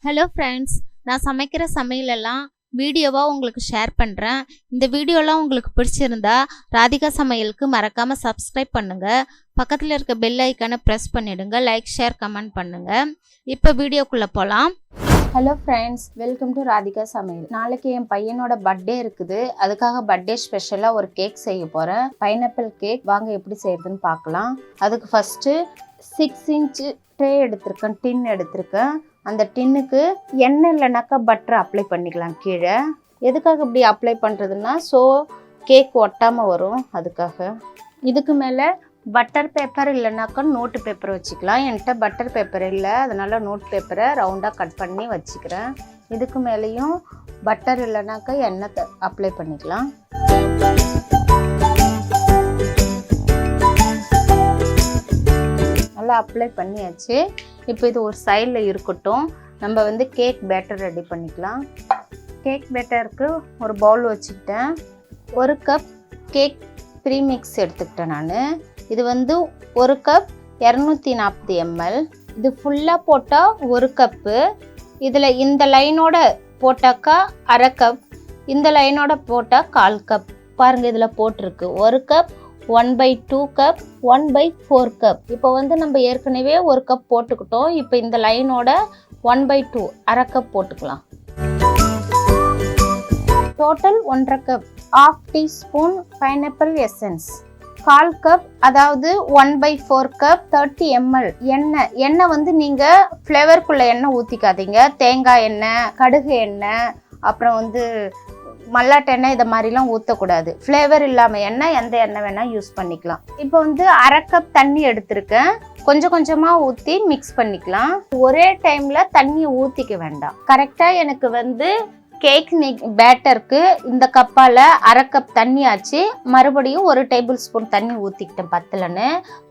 Hello friends, நான் சமைக்கிற சமையலெல்லாம் வீடியோவாக உங்களுக்கு ஷேர் பண்ணுறேன். இந்த வீடியோலாம் உங்களுக்கு பிடிச்சிருந்தா ராதிகா சமையலுக்கு மறக்காமல் சப்ஸ்கிரைப் பண்ணுங்கள். பக்கத்தில் இருக்க பெல் ஐக்கானை ப்ரெஸ் பண்ணிவிடுங்க. லைக், ஷேர், கமெண்ட் பண்ணுங்கள். இப்போ வீடியோக்குள்ளே போகலாம். Hello friends, welcome to Radhika சமையல். நாளைக்கு என் பையனோட பர்த்டே இருக்குது. அதுக்காக பர்த்டே ஸ்பெஷலாக ஒரு கேக் செய்ய போகிறேன். Pineapple cake. வாங்க எப்படி செய்யறதுன்னு பார்க்கலாம். அதுக்கு ஃபஸ்ட்டு 6 இன்ச் ட்ரே எடுத்திருக்கேன், டின் எடுத்திருக்கேன். அந்த டின்னுக்கு எண்ணெய் இல்லைனாக்கா பட்டர் அப்ளை பண்ணிக்கலாம் கீழே. எதுக்காக இப்படி அப்ளை பண்ணுறதுன்னா கேக் ஒட்டாமல் வரும், அதுக்காக. இதுக்கு மேலே பட்டர் பேப்பர் இல்லைனாக்கா நோட்டு பேப்பர் வச்சுக்கலாம். என்கிட்ட பட்டர் பேப்பர் இல்லை, அதனால் நோட் பேப்பரை ரவுண்டாக கட் பண்ணி வச்சுக்கிறேன். இதுக்கு மேலேயும் பட்டர் இல்லைனாக்கா எண்ணெய் அப்ளை பண்ணிக்கலாம். நல்லா அப்ளை பண்ணியாச்சு. இப்போ இது ஒரு சைடில் இருக்கட்டும். நம்ம கேக் பேட்டர் ரெடி பண்ணிக்கலாம். கேக் பேட்டருக்கு ஒரு பவுல் வச்சுக்கிட்டேன். 1 கப் கேக் ப்ரீமிக்ஸ் எடுத்துக்கிட்டேன் நான். இது 1 கப் 240 ml. இது ஃபுல்லாக போட்டால் 1 கப்பு. இதில் இந்த லைனோட போட்டாக்கா 1/2 கப், இந்த லைனோட போட்டால் 1/4 கப். பாருங்கள், இதில் போட்டிருக்கு 1 கப், 1/2 கப், 1/4 கப். இப்போ நம்ம ஏற்கனவே 1 கப் போட்டுக்கிட்டோம். இப்போ இந்த லைனோட 1/2 1/2 கப் போட்டுக்கலாம். Total 1/2 cup. 1/2 teaspoon pineapple essence, 1/4 cup, அதாவது 1/4 கப் 30 ml எண்ணெய். நீங்கள் ஃப்ளேவருக்குள்ள எண்ணெய் ஊற்றிக்காதீங்க. தேங்காய் எண்ணெய், கடுகு எண்ணெய், அப்புறம் மல்லாட்டை எண்ணெய், இதை மாதிரிலாம் ஊற்றக்கூடாது. ஃப்ளேவர் இல்லாமல் எண்ணெய், எந்த எண்ணெய் வேணால் யூஸ் பண்ணிக்கலாம். இப்போ 1/2 கப் தண்ணி எடுத்திருக்கேன். கொஞ்சம் கொஞ்சமாக ஊற்றி மிக்ஸ் பண்ணிக்கலாம். ஒரே டைமில் தண்ணியை ஊற்றிக்க வேண்டாம். கரெக்டாக எனக்கு கேக் பேட்டருக்கு இந்த கப்பால் 1/2 கப் தண்ணி ஆச்சு. மறுபடியும் 1 டேபிள் ஸ்பூன் தண்ணி ஊற்றிக்கிட்டேன் பத்தலன்னு.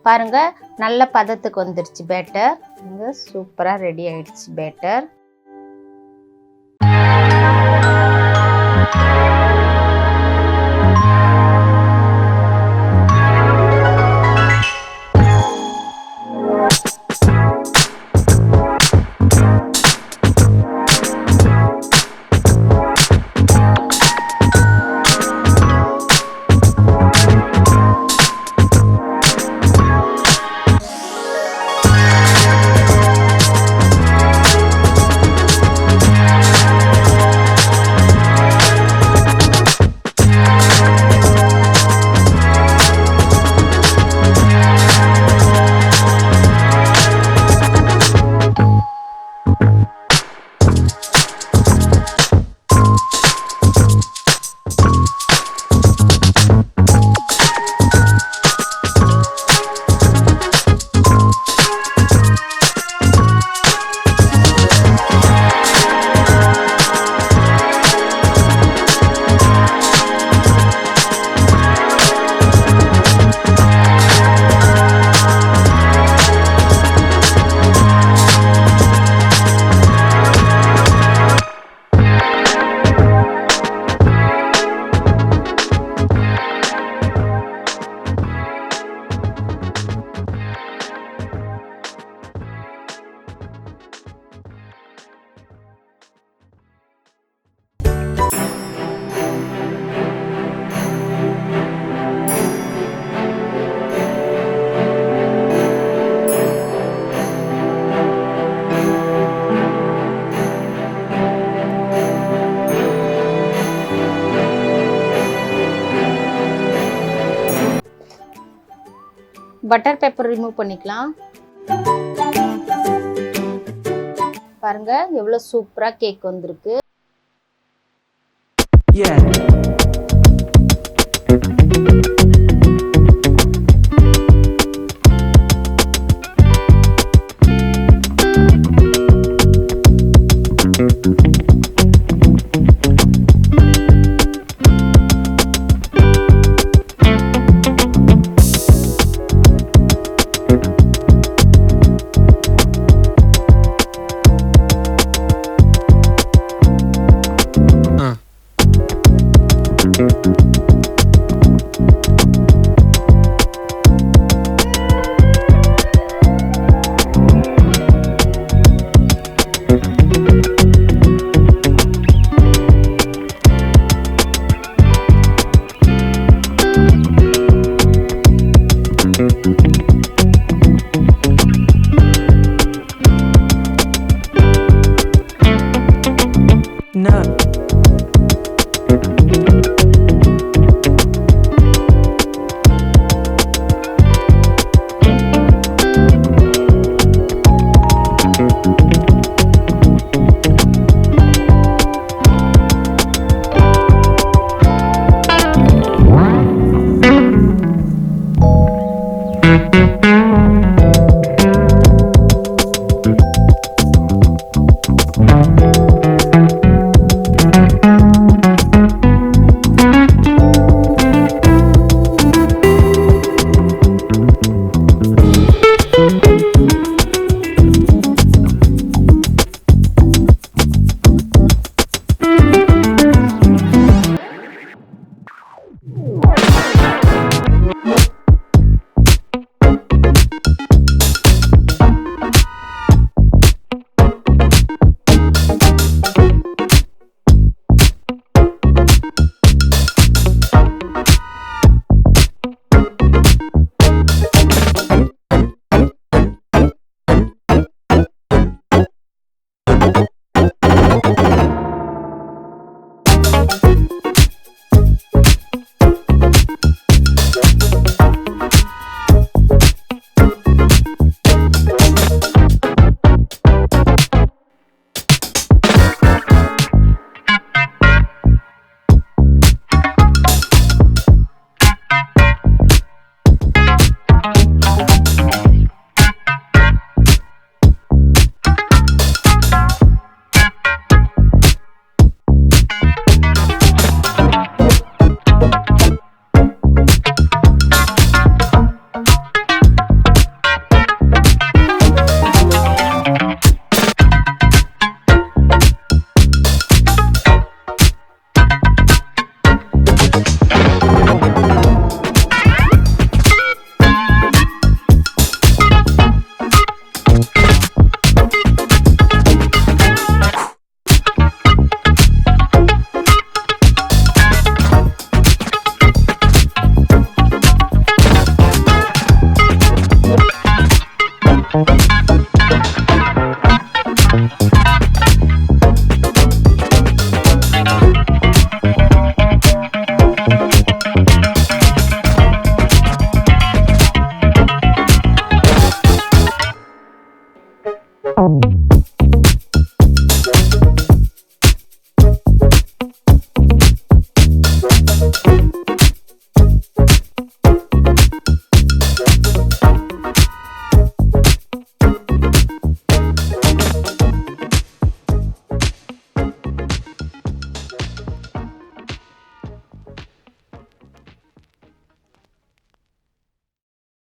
பாருங்கள், நல்ல பதத்துக்கு வந்துருச்சு பேட்டர். சூப்பராக ரெடி ஆயிடுச்சு பேட்டர். பட்டர் பேப்பர் ரிமூவ் பண்ணிக்கலாம். பாருங்க, எவ்வளோ சூப்பராக கேக் வந்திருக்கு. பண்ணுங்கள்.